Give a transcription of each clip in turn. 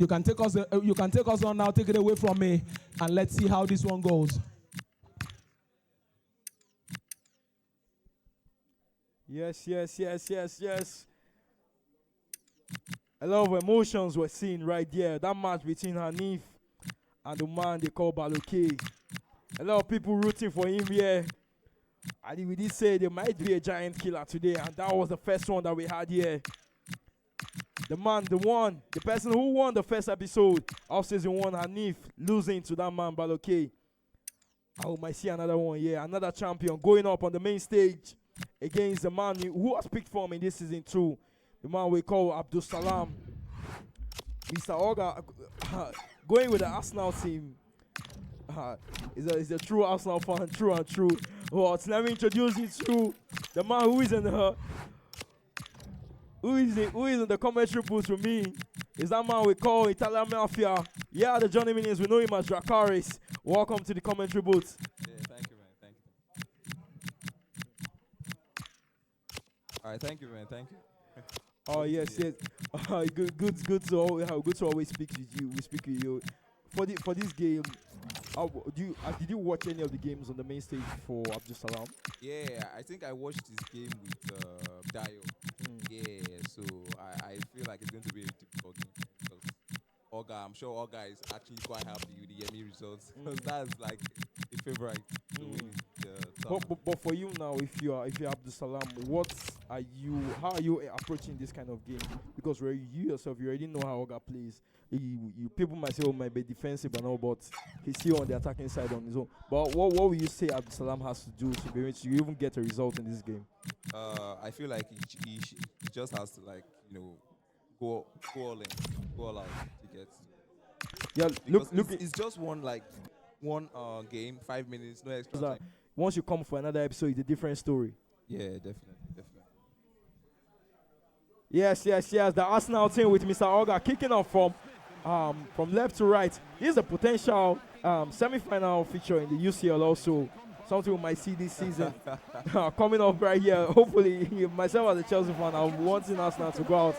You can take us on now. Take it away from me, and let's see how this one goes. Yes. A lot of emotions were seen right there. That match between Hanif and the man they call Baloke. A lot of people rooting for him here. And we did say there might be a giant killer today, and that was the first one that we had here. The man, the person who won the first episode of season 1, Hanif, losing to that man Baloke. I might see another one here, another champion going up on the main stage against the man who has picked for him in this season 2. The man we call Abdulsalam. Mr. Oga going with the Arsenal team. Is a true Arsenal fan, true and true. But let me introduce you to the man who is in the commentary booth with me. Is that man we call Italian Mafia. Yeah, the Johnny Minions, we know him as Dracaris. Welcome to the commentary booth. Yeah, thank you, man. Thank you. All right, thank you, man. Thank you. Oh yes. Good to always speak with you. We speak with you for this game. Did you watch any of the games on the main stage for Abdulsalam? Yeah, I think I watched this game with Dio. Yeah, so I feel like it's going to be a difficult game because Oga, I'm sure Oga is actually quite happy with the Yemi results because that's like a favorite to win the but for you now, if you're Abdulsalam, how are you approaching this kind of game? Because you yourself, you already know how Oga plays. People might say, might be defensive and all, but he's still on the attacking side on his own. But what will you say Abdulsalam has to do to be able to even get a result in this game? I feel like he just has to go all out to get. Yeah, look. It's just one game, 5 minutes, no extra time. Once you come for another episode, it's a different story. Yeah, definitely. Yes. The Arsenal team with Mr. Oga kicking off from left to right. Here's a potential semi-final feature in the UCL also. Something we might see this season coming up right here. Hopefully, myself as a Chelsea fan, I'm wanting Arsenal to go out,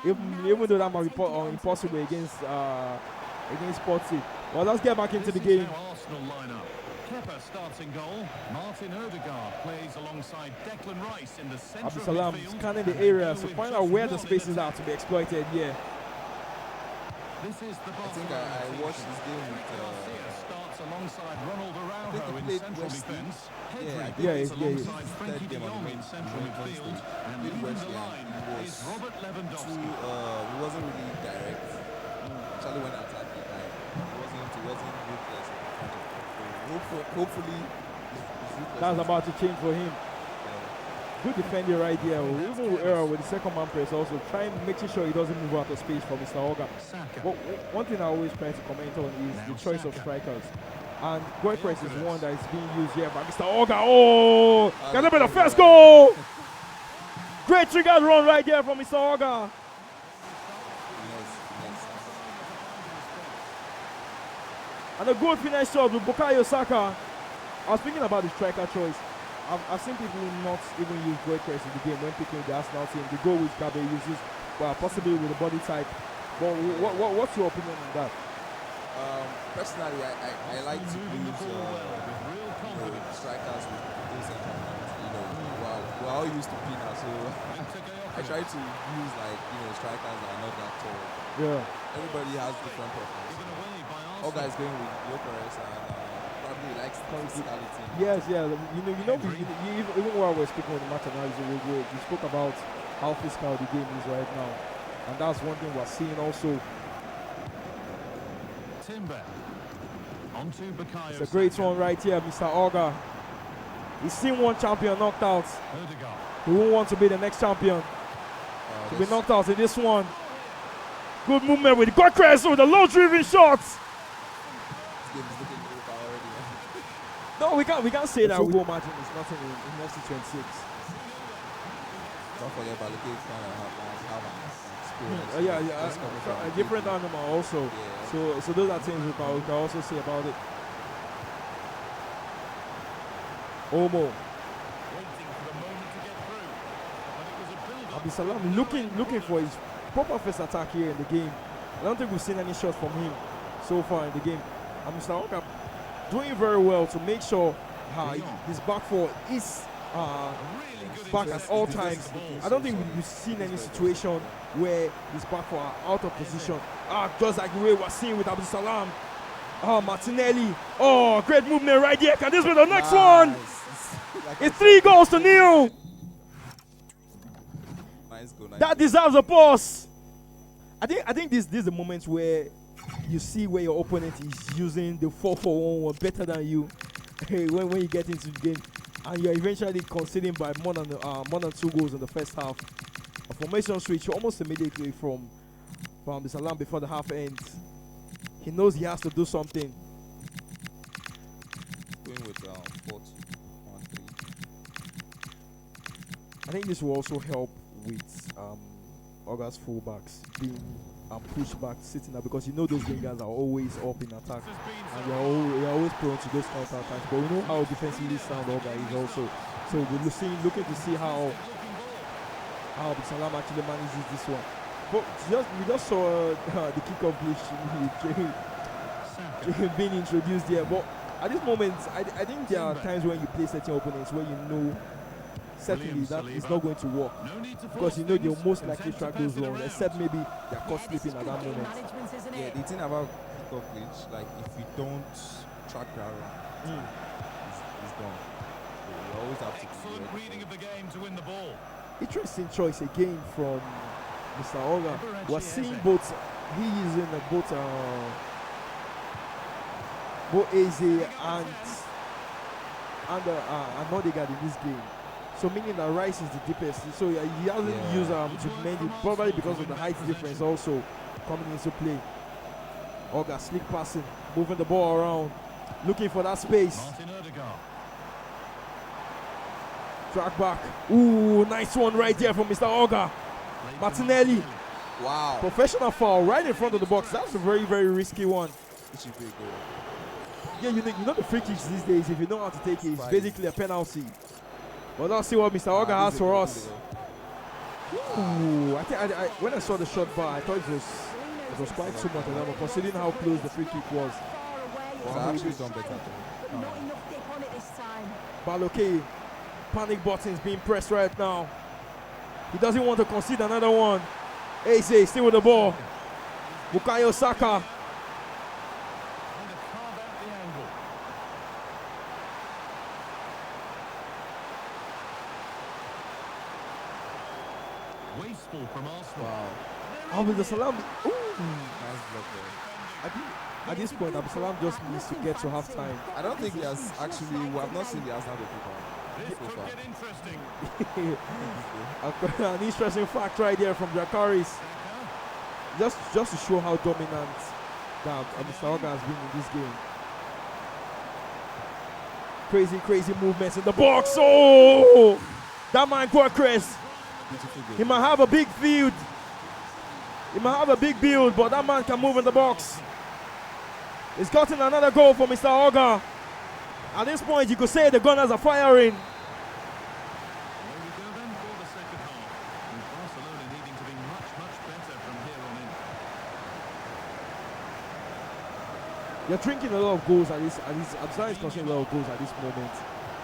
even though that might be impossible against Sporting. Well, let's get back into the game. Arsenal lineup. Kepa starts in goal. Martin Odegaard plays alongside Declan Rice in the centre of Abdulsalam midfield. scanning the area to find out where the spaces are to be exploited here. This is the I think I watched this game with starts alongside Ronald Araujo in played central West Ham. defence. Yeah, alongside Third Frankie de game on Jong the in central main midfield. stage. And With leading West the Ham, line he is Robert Lewandowski. He wasn't really direct. Especially when attacking, he wasn't ruthless. Hopefully, That's about to change for him. Good defender right there. Even with the second man press, also trying making sure he doesn't move out of space for Mr. Oga. But one thing I always try to comment on is the choice of strikers. And goal press is one that is being used here by Mr. Oga. Oh, gonna be the first goal. Great trigger run right there from Mr. Oga. And a good finish shot with Bukayo Saka. I was thinking about the striker choice. I've seen people not even use goal press in the game when picking the Arsenal team. They go with Gabe uses, possibly with the body type. But what's your opinion on that? Personally, I like to use strikers with those we're all used to Pina, so I try to use strikers that are not that tall. Yeah. Everybody has different preferences. All guys going with Jokeres and probably likes physicality. Yes, yeah. Even while we're speaking on the match analysis, we spoke about how physical the game is right now, and that's one thing we're seeing also. Timber. Onto Bukayo. It's a great one right here, Mr. Oga. He's seen one champion knocked out. Odegaard. He won't want to be the next champion. To be knocked out in this one. Good movement with Jokeres with the low-driven shots. No, we can't say that. Goal margin is nothing in FC 26. Don't forget about the kids a different animal also. Yeah. So those are things we can also say about it. Omo. Abdulsalam looking for his proper first attack here in the game. I don't think we've seen any shots from him so far in the game. And Mr. Oga doing very well to make sure his back four is back at all times. I don't think we've seen any situation where his back four are out of position. Just like the way we're seeing with Abdulsalam. Martinelli. Great movement right here. Can this be the next one? It's 3-0. Nice goal. That deserves a pause. I think this is the moment where you see where your opponent is using the 4-4-1 better than you. when you get into the game, and you're eventually conceding by more than 2 goals in the first half. A formation switch almost immediately from Abdulsalam before the half ends. He knows he has to do something. Going with 4-2-1-3. I think this will also help with Oga's fullbacks being pushed back, sitting there, because you know those wingers are always up in attack, and you're always prone to those counter attacks. But we know how defensively sound Oga is also. So we're looking to see how Abdulsalam actually manages this one. But we just saw the kickoff glitch with being introduced here. But at this moment, I think there are times when you play certain opponents where you know certainly that is not going to work, because you know they'll most likely track those runs, except maybe they're caught sleeping at that moment. Yeah, the thing about kickoff glitch, like if you don't track that run, it's gone. You always have to. Excellent reading of the game to win the ball. Interesting choice again from Mr. Oga. We're seeing both. He is in both Eze and Odegaard in this game. So meaning that Rice is the deepest. So he hasn't used Mendy, probably because of the height difference also coming into play. Oga slick passing, moving the ball around, looking for that space. Track back. Ooh, nice one right there from Mr. Oga. Martinelli. Wow. Professional foul right in front of the box. That's a very, very risky one. It should be good. Yeah, you know the free kicks these days, if you know how to take it, it's basically a penalty. But let's see what Mr. Oga has for us. Ooh, I think when I saw the shot bar, I thought it was quite too much, but considering how close the free kick was. Actually done better. Baloke, panic buttons being pressed right now. He doesn't want to concede another one. Eze still with the ball. Bukayo Saka. Wasteful from Arsenal. Wow. Abdulsalam. Nice block there. I think at this point, Abdulsalam just needs to get to half time. I don't think he has actually. We have not seen the Arsenal goalkeeper. This So could far. get interesting. An interesting fact right there from Jakaris. Just to show how dominant that Mr. Oga has been in this game. Crazy movements in the box. Oh! That man Chris. He might have a big field. He might have a big build, but that man can move in the box. He's gotten another goal for Mr. Oga. At this point, you could say the Gunners are firing. Here we go then for the second half. With Barcelona needing to be much better from here on in. You're drinking a lot of goals at this. Abdulsalam is conceding a lot of goals at this moment.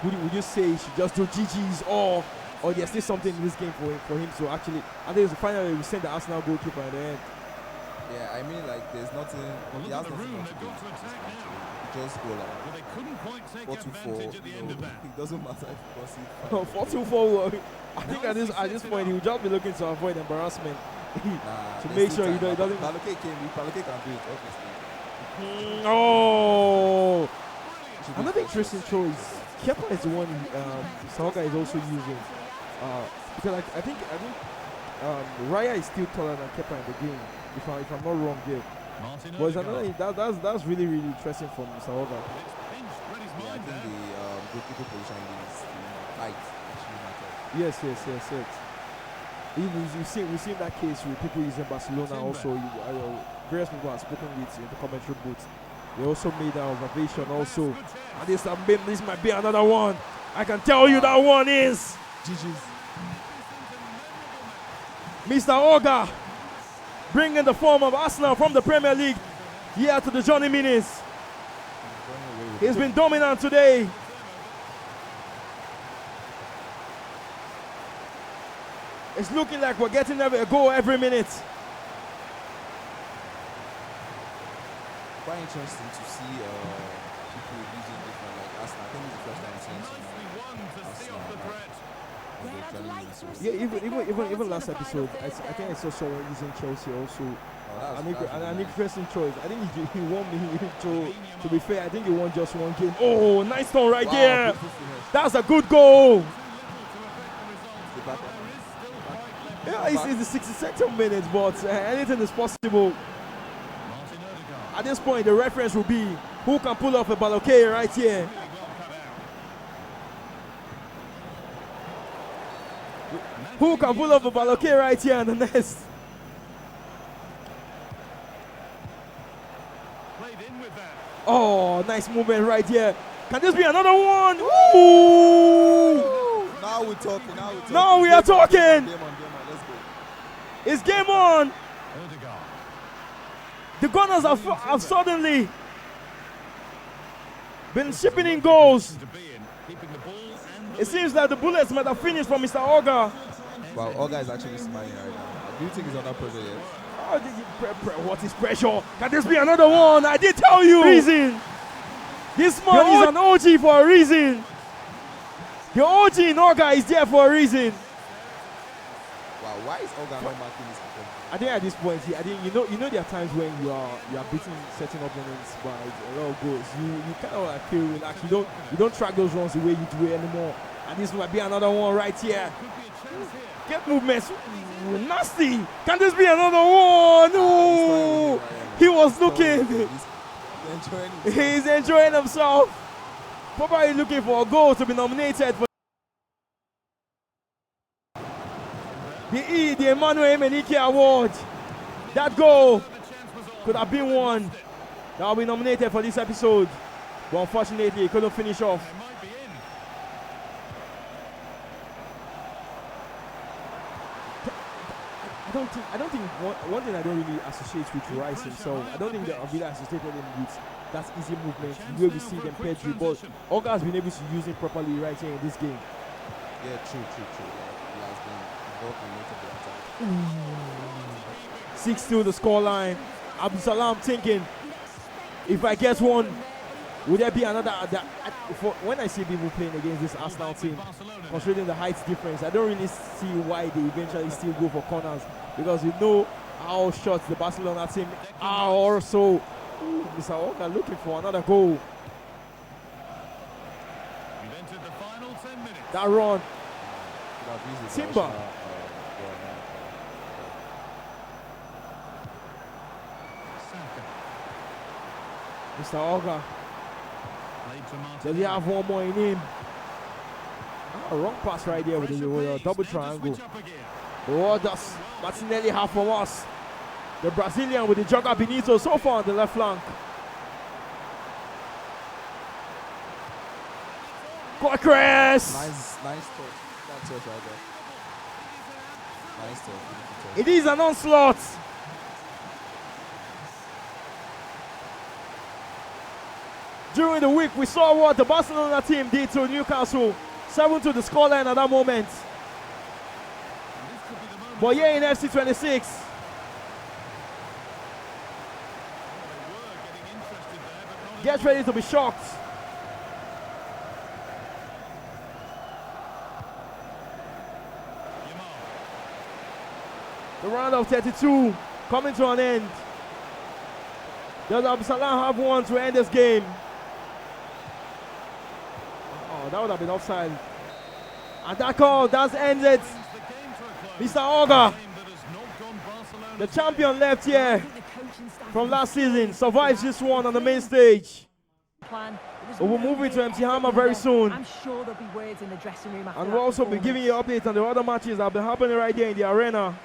Would you say he should just do GGs, or there's still something in this game for him to actually? I think finally we send the Arsenal goalkeeper at the end. Yeah, I mean, like, there's nothing. Well, He look has at the nothing room. else to They've do. got to attack now. Just go like Well, they couldn't quite take 4-2-4. advantage at the end of that. It doesn't matter if you concede. 4-2-4. I think at this point he will just be looking to avoid embarrassment. Nah, to there's make still sure time. he doesn't. Baloke can do it, obviously. Oh! Should be Another first interesting choice. Kepa is the one Mr. Oga is also using. Because I think Raya is still taller than Kepa in the game. If I'm not wrong here. Martin But it's Odegaard. another that's really interesting from Mr. Oga. It's pinched, read his Yeah, I mind think there. the goalkeeper position is the height actually matters. Yes. We've seen that case with people using Barcelona also. Various people have spoken with in the commentary booth. They also made that observation also. And this might be another one. I can tell you that one is GG's. Mr. Oga bringing the form of Arsenal from the Premier League here to the Johnny Minis. He's been dominant today. It's looking like we're getting a goal every minute. Quite interesting to see people using different like Arsenal. I think it's the first time Arsenal. Yeah, even last episode, I think I saw someone using Chelsea also. An interesting choice. I think he won me to be fair. I think he won just one game. Oh, nice one right there. That's a good goal. Yeah, it's the 62nd minute, but anything is possible. At this point, the reference will be who can pull off a blockade right here. Who can pull off a blockade right here in the nest? Oh, nice movement right here. Can this be another one? Ooh! Now we're talking. Now we are talking. Game on. Let's go. It's game on. The Gunners have suddenly been shipping in goals. It seems like the bullets might have finished for Mr. Oga. Wow, Oga is actually smiling right now. Do you think he's under pressure yet? Oh, what is pressure? Can this be another one? I did tell you. Reason. This man is an OG for a reason. The OG in Oga is there for a reason. Wow, why is Oga not marking this? I think at this point, I think you know there are times when you are beating certain opponents by a lot of goals. You kind of like feel relaxed. You don't track those runs the way you do it anymore. And this might be another one right here. Get movements. Ooh, nasty. Can this be another one? No. He was looking. He's enjoying himself. Probably looking for a goal to be nominated for the Emmanuel Emenike Award. That goal could have been one that will be nominated for this episode, but unfortunately, he couldn't finish off. I don't think one thing I don't really associate with Rice himself. I don't think that I've really associated him with that easy movement, the way we see them pedigree, but Oga has been able to use it properly right here in this game. Yeah, true. He has been involved in most of the attack. 6-2 the scoreline. Abdulsalam thinking, if I get one, would there be another? When I see people playing against this Arsenal team, considering the height difference, I don't really see why they eventually still go for corners, because you know how short the Barcelona team are also. Mr. Oga looking for another goal. That run. Timber. Mr. Oga. Does he have one more in him? Wrong pass right there with a double triangle. What does Martinelli have from us? The Brazilian with the jogger Benito so far on the left flank. Quackress! Nice touch. That touch right there. Nice touch. It is an onslaught. During the week, we saw what the Barcelona team did to Newcastle. 7-2 the scoreline at that moment. But here in FC26, get ready to be shocked. The round of 32 coming to an end. Does Abdulsalam have one to end this game? Oh, that would have been offside. And that call does end it. Mr. Oga, the champion left here from last season, survives this one on the main stage. But we'll move into MC Hammer very soon. I'm sure there'll be words in the dressing room after and we'll also be giving you updates on the other matches that have been happening right here in the arena.